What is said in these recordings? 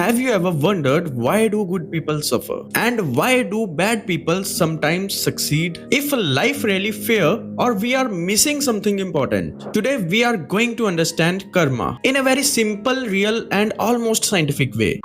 Have you ever wondered why do good people suffer? And why do bad people sometimes succeed? If life really fair or we are missing something important? Today we are going to understand karma in a very simple, real and almost scientific way.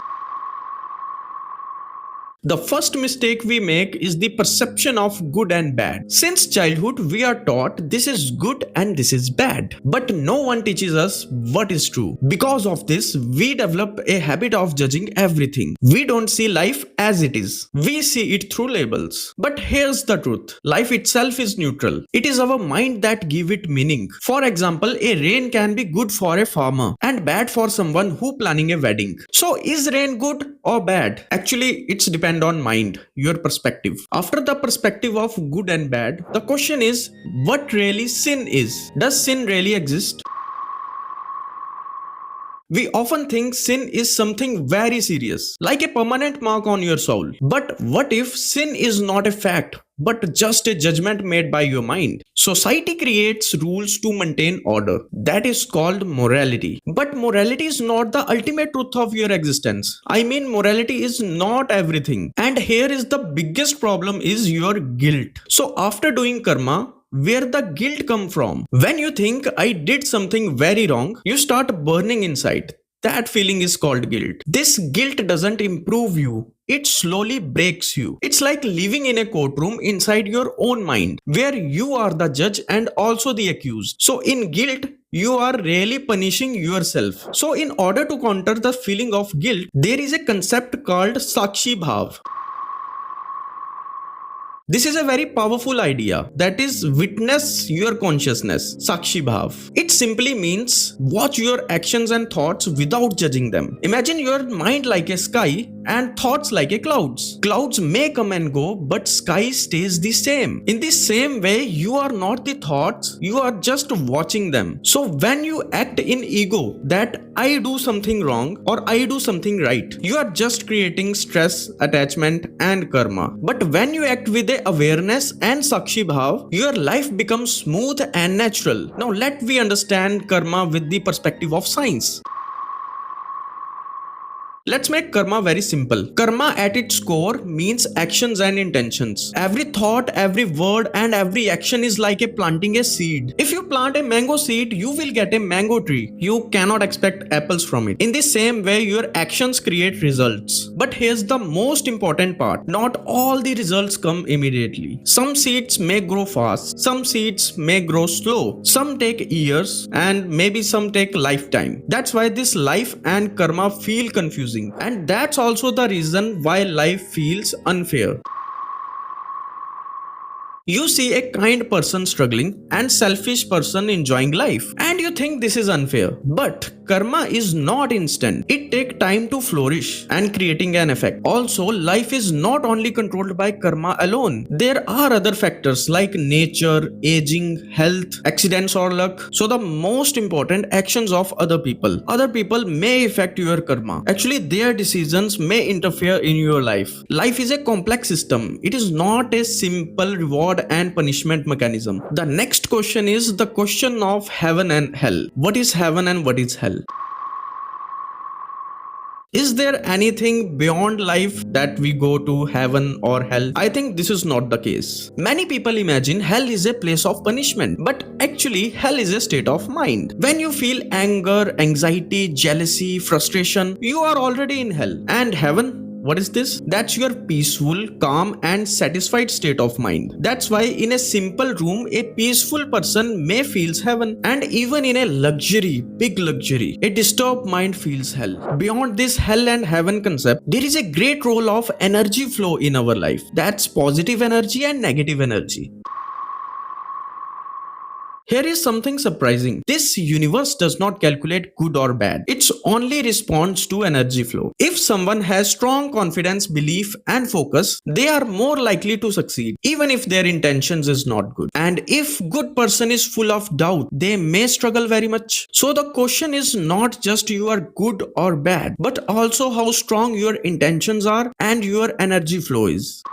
The first mistake we make is the perception of good and bad. Since childhood, we are taught this is good and this is bad. But no one teaches us what is true. Because of this, we develop a habit of judging everything. We don't see life as it is. We see it through labels. But here's the truth. Life itself is neutral. It is our mind that give it meaning. For example, a rain can be good for a farmer and bad for someone who planning a wedding. So is rain good or bad? Actually, it's depend on mind, your perspective. After the perspective of good and bad, the question is what really sin is? Does sin really exist? We often think sin is something very serious, like a permanent mark on your soul. But what if sin is not a fact, but just a judgment made by your mind? Society creates rules to maintain order. That is called morality. But morality is not the ultimate truth of your existence. I mean, morality is not everything. And here is the biggest problem is your guilt. So after doing karma, where the guilt come from? When you think I did something very wrong, you start burning inside. That feeling is called guilt. This guilt doesn't improve you. It slowly breaks you. It's like living in a courtroom inside your own mind, where you are the judge and also the accused. So in guilt, you are really punishing yourself. So in order to counter the feeling of guilt, there is a concept called Sakshi Bhav. This is a very powerful idea, that is witness your consciousness, Sakshi Bhav. It simply means watch your actions and thoughts without judging them. Imagine your mind like a sky and thoughts like a clouds. Clouds may come and go, but sky stays the same. In the same way, you are not the thoughts, you are just watching them. So when you act in ego that I do something wrong or I do something right, you are just creating stress, attachment and karma. But when you act with a awareness and Sakshi Bhav, your life becomes smooth and natural. Now let we understand karma with the perspective of science. Let's make karma very simple. Karma at its core means actions and intentions. Every thought, every word and every action is like a planting a seed. If you plant a mango seed, you will get a mango tree. You cannot expect apples from it. In the same way, your actions create results. But here's the most important part. Not all the results come immediately. Some seeds may grow fast. Some seeds may grow slow. Some take years and maybe some take lifetime. That's why this life and karma feel confusing. And that's also the reason why life feels unfair. You see a kind person struggling and selfish person enjoying life, and you think this is unfair. But karma is not instant. It takes time to flourish and creating an effect. Also, life is not only controlled by karma alone. There are other factors like nature, aging, health, accidents or luck. So the most important actions of other people. Other people may affect your karma. Actually, their decisions may interfere in your life. Life is a complex system. It is not a simple reward and punishment mechanism. The next question is the question of heaven and hell. What is heaven and what is hell? Is there anything beyond life that we go to heaven or hell? I think this is not the case. Many people imagine hell is a place of punishment, but actually hell is a state of mind. When you feel anger, anxiety, jealousy, frustration, you are already in hell. And heaven? What is this? That's your peaceful, calm and satisfied state of mind. That's why in a simple room, a peaceful person may feels heaven. And even in a luxury, big luxury, a disturbed mind feels hell. Beyond this hell and heaven concept, there is a great role of energy flow in our life. That's positive energy and negative energy. Here is something surprising. This universe does not calculate good or bad. It only responds to energy flow. If someone has strong confidence, belief and focus, they are more likely to succeed, even if their intentions is not good. And if good person is full of doubt, they may struggle very much. So the question is not just you are good or bad, but also how strong your intentions are and your energy flow is.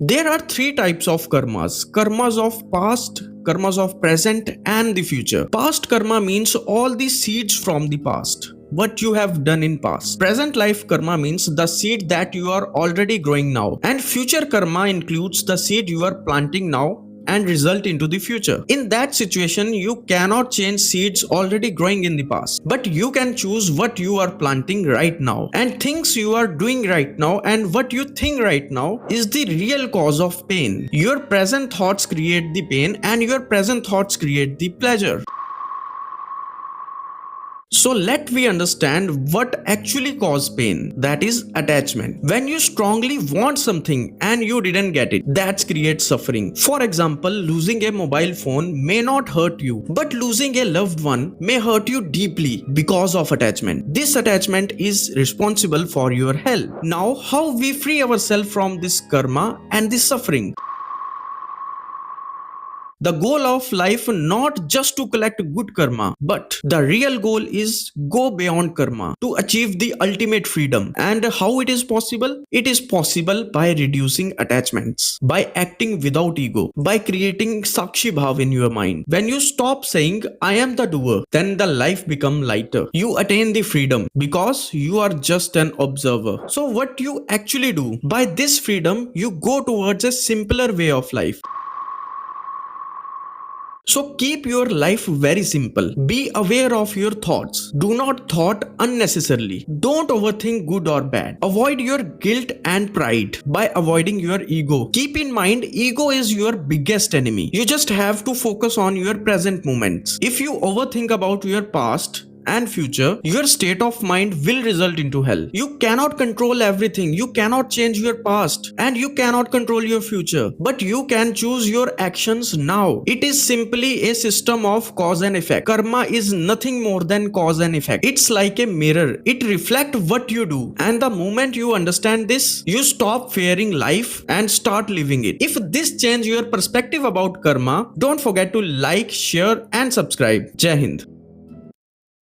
There are three types of karmas. Karmas of past, karmas of present and the future. Past karma means all the seeds from the past. what you have done in past. Present life karma means the seed that you are already growing now, and future karma includes the seed you are planting now and result into the future. In that situation, you cannot change seeds already growing in the past, but you can choose what you are planting right now, and things you are doing right now and what you think right now is the real cause of pain. Your present thoughts create the pain and your present thoughts create the pleasure. So let we understand what actually causes pain, that is attachment. When you strongly want something and you didn't get it, that creates suffering. For example, losing a mobile phone may not hurt you, but losing a loved one may hurt you deeply because of attachment. This attachment is responsible for your health. Now, how we free ourselves from this karma and this suffering? The goal of life not just to collect good karma, but the real goal is go beyond karma to achieve the ultimate freedom. And how it is possible? It is possible by reducing attachments, by acting without ego, by creating Sakshi Bhav in your mind. When you stop saying I am the doer, then the life becomes lighter. You attain the freedom because you are just an observer. So what you actually do? By this freedom, you go towards a simpler way of life. So keep your life very simple. Be aware of your thoughts. Do not thought unnecessarily. Don't overthink good or bad. Avoid your guilt and pride by avoiding your ego. Keep in mind, ego is your biggest enemy. You just have to focus on your present moments. If you overthink about your past and future, your state of mind will result into hell. You cannot control everything. You cannot change your past and you cannot control your future, but you can choose your actions now. It is simply a system of cause and effect. Karma is nothing more than cause and effect. It's like a mirror. It reflects what you do, and the moment you understand this, you stop fearing life and start living it. If this changes your perspective about karma, don't forget to like, share and subscribe. Jai Hind.